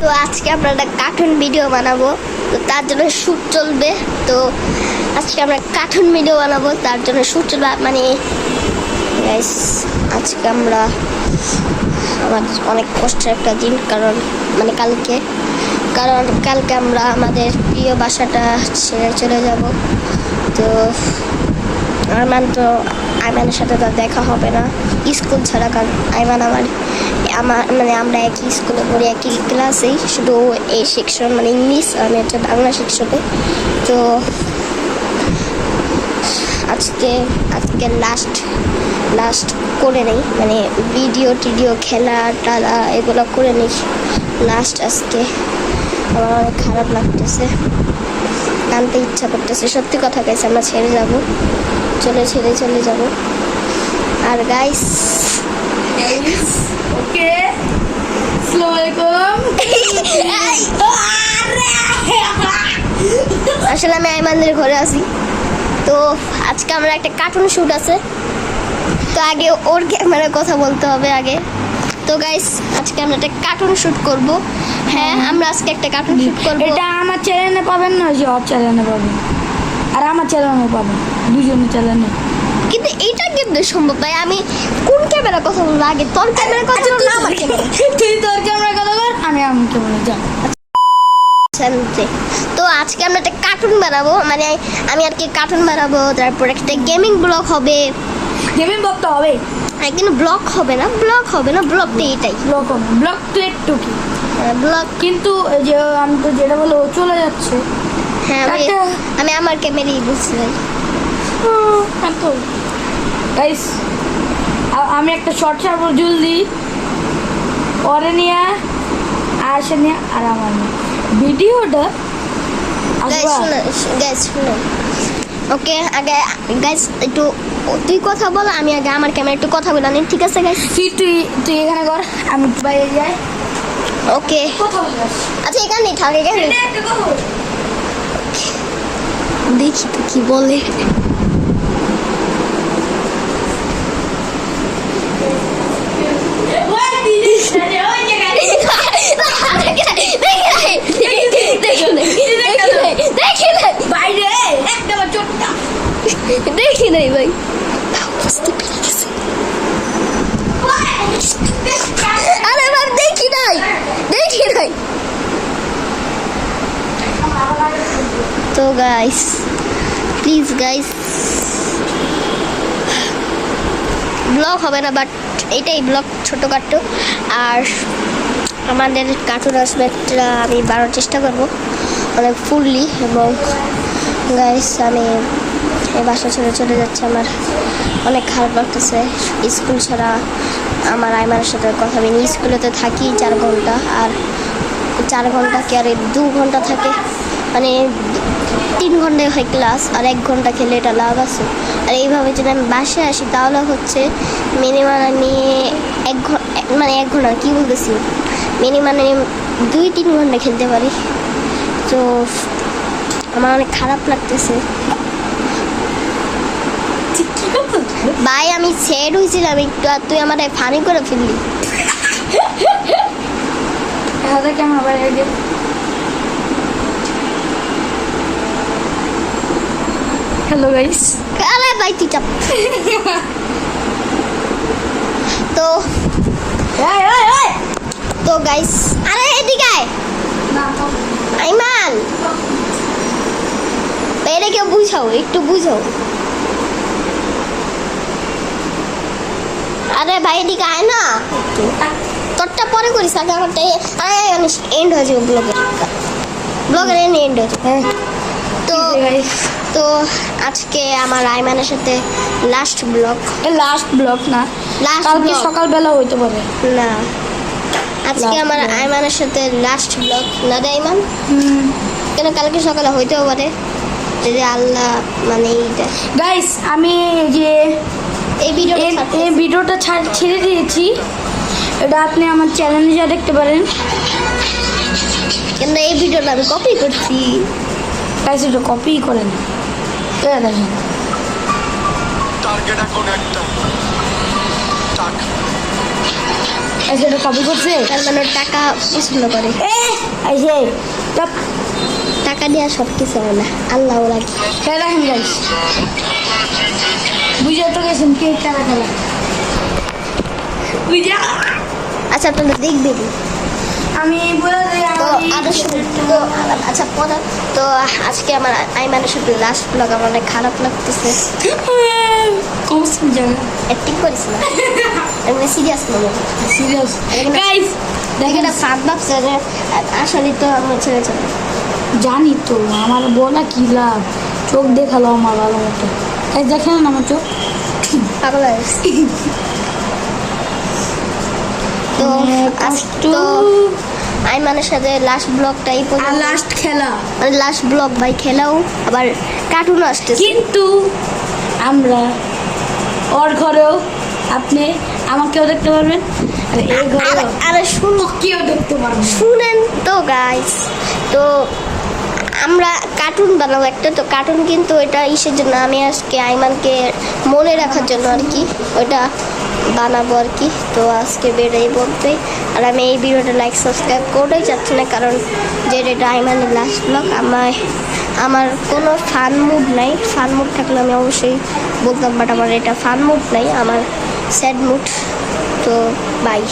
তো আজকে আমরা একটা কার্টুন ভিডিও বানাবো, তো তার জন্য শ্যুট চলবে। তো আজকে আমরা কার্টুন ভিডিও বানাবো, তার জন্য শ্যুট চলবে। মানে গাইস, আজকে আমরা আমার অনেক কষ্টের একটা দিন, কারণ কালকে আমরা আমাদের প্রিয় বাসাটা ছেড়ে চলে যাব। তো আইমানের সাথে তো দেখা হবে না স্কুল ছাড়া, কারণ আইমান আমার আমরা একই স্কুলে পড়ি, একই ক্লাসেই, শুধু এই সেকশন মানে ইংলিশ, আমি হচ্ছে বাংলা সেকশনে। তো আজকে লাস্ট করে নেই, মানে টিডিও খেলা টালা এগুলো করে নেই লাস্ট আজকে। আমার অনেক খারাপ লাগতেছে, কানতে ইচ্ছা করতেছে, সত্যি কথা গাইছে, আমরা ছেড়ে যাব। আর গাইস ওকে, আসসালামু আলাইকুম। আসলে আমি আইমানদের ঘরে আছি। তো আজকে আমরা একটা কার্টুন শুট আছে, তো আগে ওর ক্যামেরায় কথা বলতে হবে আগে। তো গাইস, আজকে আমরা একটা কার্টুন শুট করব। হ্যাঁ, আমরা আজকে একটা কার্টুন শুট করব। এটা আমার চ্যানেলে পাবেন না, যে ওর চ্যানেলে পাবেন, আর আমার চ্যানেলেও পাবেন, দুজনের চ্যানেলে। কিন্তু এইটা কেমনে সম্ভব ভাই? আমি কোন ক্যামেরা কথা বলবো আগে? তোর ক্যামেরা কথা বলবো না আমার ক্যামেরা? তুই তোর ক্যামেরা কথা বল, আমি আমার ক্যামেরা যা। তো আজকে আমরা একটা কার্টুন বানাবো, মানে আমি আর কি কার্টুন বানাবো, তারপর একটা গেমিং ব্লগ হবে। গেমিং ব্লগ তো হবে, কিন্তু ব্লগ হবে না, ব্লগ তো এটাই ব্লগ হবে, ব্লগ তো একটু কি ব্লগ। কিন্তু এই যে আমি তো যেটা বলে ও চলে যাচ্ছে। হ্যাঁ, আমি আমার ক্যামেরাই বলছি ভাই। তো গাইস, আমি একটা শর্ট ছাড়বো জলদি, পরে নিয়ে আসে নিয়ে, আর আমার ভিডিওটা ওকে। আগে গাইস একটু তুই কথা বল, আমি আগে আমার ক্যামেরা একটু কথা বলে নিই, ঠিক আছে গাইস? তুই এখানে কর, আমি বাইরে যাই। ওকে, কথা বল। আচ্ছা এখানেই থাক, এখানে দেখি তো কি বলে। দেখি নাই ভাই, আরে ভাই দেখি নাই। তো গাইস, প্লিজ গাইস, ব্লগ হবে না, বাট এইটাই ব্লগ ছোটোখাটো। আর আমাদের কার্টুন আসবে, আমি বানানোর চেষ্টা করবো অনেক ফুললি। এবং গাইস, আমি এই বাসা ছেড়ে চলে যাচ্ছে, আমার অনেক খারাপ লাগতেছে। স্কুল ছাড়া আমার আইমানের সাথে কথা, আমি স্কুলেতে থাকি 4 ঘন্টা, আর 4 ঘন্টা কি আর 2 ঘন্টা থাকে, মানে 3 ঘন্টায় হয় ক্লাস, আর 1 ঘন্টা খেলে এটা লাভ আছে। আর এইভাবে যদি আমি বাসায় আসি, তাহলে হচ্ছে মিনিমাম আমি 1 ঘন্টা কী বলতেছি, মিনিমাম 2-3 ঘন্টা খেলতে পারি। তো আমার অনেক খারাপ লাগতেছে ভাই, আমি সেট হয়েছিলাম একটু, আর তুই আমার ফানি করে ফেললি। কেমন বাইরে হ্যালো গাইস, আরে ভাই তুই চাপ। তো গাইস, আরে এদিকে আয় আইমান, এটাকে বুঝাও, একটু বুঝাও। আরে ভাই এদিকে আয় না, তোরটা পরে করিস, আগে আমারটা এন্ড হয়ে যাবে, ব্লগের এন্ড হয়ে যাবে। তো আজকে আমার আইমানের সাথে লাস্ট ব্লগ না, কালকে সকালবেলা হইতে পারে না, আজকে আমার আইমানের সাথে লাস্ট ব্লগ না রে আইমান? কেন কালকে সকালে হইতেও পারে, যদি আল্লাহ মানে এইটা। গাইস, আমি যে এই ভিডিওটা ছেড়ে দিয়েছি, এটা আপনি আমার চ্যানেলে যা দেখতে পারেন। কেন এই ভিডিওটা আমি কপি করছি, গাইস এটা কপি করেন, দেখেন টার্গেট এখন একটা টাকা। সেটা কপি করছে তার মানে ওর টাকা পছন্দ করে। এসে চাপ টাকা দেওয়া সব কিছু হয় না, আল্লাহ লাগে। রাখেন গাইস, বুঝে তো গেছেন কে খেলা খেলা বুঝা। আচ্ছা আপনারা দেখবেন আমি বলে দিই তো আদর্শ তো আচ্ছা পদা তো আজকে আমার আইমানের সাথে লাস্ট ব্লগ আমার অনেক খারাপ লাগতেছে। কোন জায়গা অ্যাক্টিং করিস না, আমি সিরিয়াস মনে হয়। সিরিয়াস গাইস দেখে না ফাঁদ ভাবছে যে আসলে তো আমার ছেড়ে চলে। জানি তো আমার বলা কি লাভ, চোখ দেখালো আমার ভালো মতো। তাই দেখেন না আমার চোখ পাগল হয়ে গেছে। তো তো আইমানের সাথে লাস্ট ব্লগটাই আর লাস্ট খেলা, লাস্ট ব্লগ ভাই খেলাও আবার কার্টুনও আসতেছে। কিন্তু আমরা ওর ঘরেও আপনি আমাকেও দেখতে পারবেন আর এই ঘরেও আরে শুন কেউ দেখতে পারবেন। শুনেন তো গাইস, তো আমরা কার্টুন বানাবো একটা, তো কার্টুন কিন্তু এটা ইসের জন্য আমি আজকে আইমানকে মনে রাখার জন্য আর কি ওইটা বানাবো আর কি। তো আজকে বেরোই বলতে, আর আমি এই ভিডিওটা লাইক সাবস্ক্রাইব করতেই চাচ্ছি না, কারণ যে এটা আইমানের লাস্ট ব্লগ। আমার কোনো ফান মুড নাই, ফান মুড থাকলে আমি অবশ্যই বলতাম, বাট আমার এটা ফান মুড নাই, আমার স্যাড মুড। তো বাই।